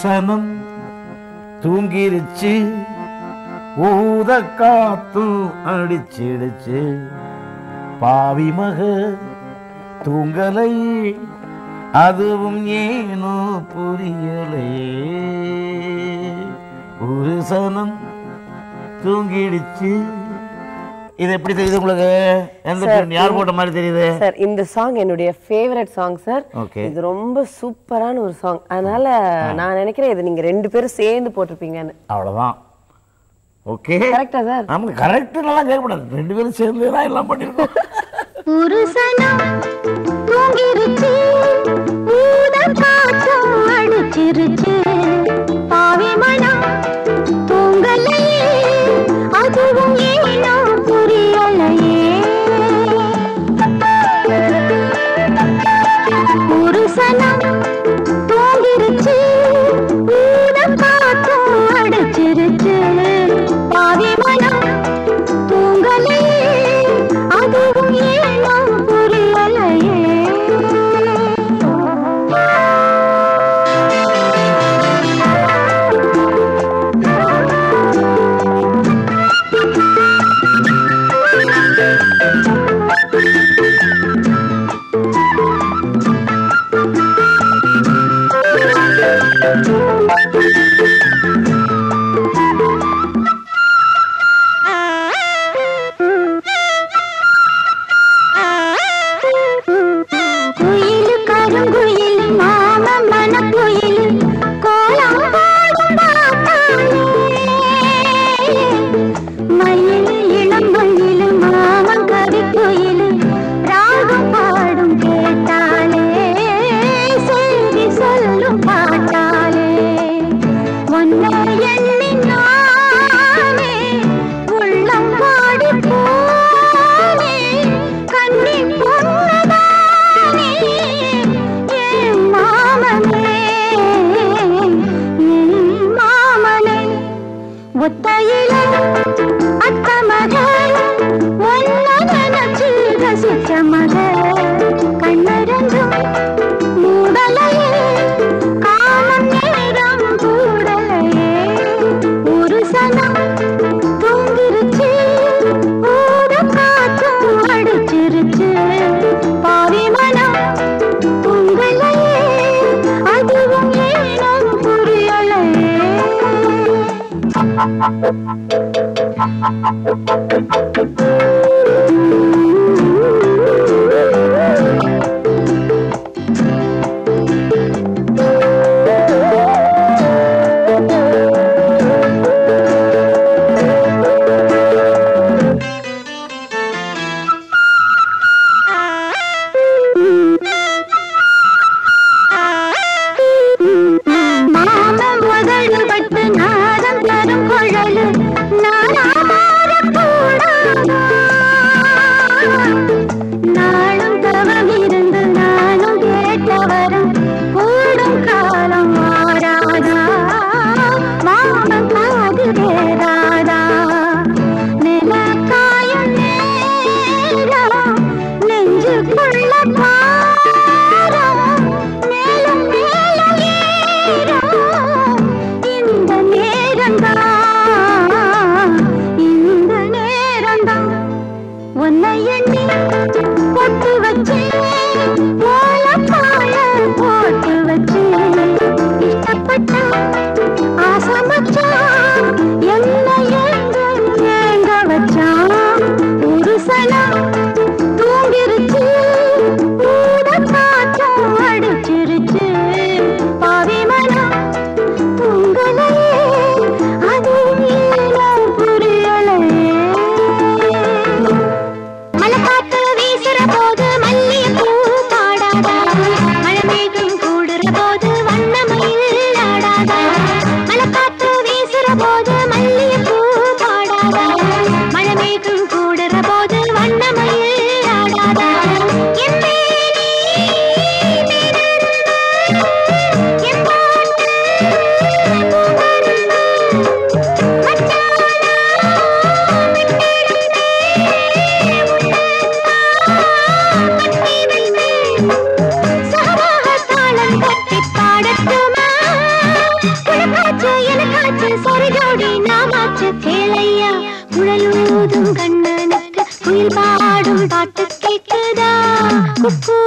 சனம் தூங்கிருச்சு, ஊத காத்தும் அடிச்சிடுச்சு, பாவி மக தூங்கலையே, அதுவும் ஏனோ புரியலையே, ஒரு சனம் தூங்கிடுச்சு. இது எப்படி தெரியுது உங்களுக்கு? எந்த யார் போட்ட மாதிரி தெரியுது சார்? இந்த சாங் என்னுடைய ஃபேவரட் சாங் சார். இது ரொம்ப சூப்பரான ஒரு சாங். அதனால நான் நினைக்கிறேன் இது நீங்க ரெண்டு பேரும் சேர்ந்து போட்டிருப்பீங்கன்னு. அவ்வளவுதான். ஓகே, கரெக்டா சார்? நமக்கு கரெக்ட் எல்லாம் கேட்கக்கூடாது, ரெண்டு பேரும் சேர்ந்து தான் எல்லாம் பண்ணிருக்கோம். ஒரு சனம் தூங்கிருச்சு, ஊதம் காத்தும் அடிச்சிருச்சு, பாவி மனம் தூங்கலையே, அதுவும் ஏனோ புரியலையே, ஒரு சனம் தூங்கிருச்சு, ஊதம் காத்தும் அடிச்சிருச்சு, பாவி மனம் தூங்கலையே, அதுவும் ஏனோ புரியலையே. நாதம் தரும் குழலு நானா மாறக்கூடாதா? உனக்காச்சு எனக்காச்சு சரி ஜோடி நாமாச்சு கேளையா குழலூதும் கண்ணனுக்கு குயில் பாடும் பாட்டு கேட்குதா குக்கூ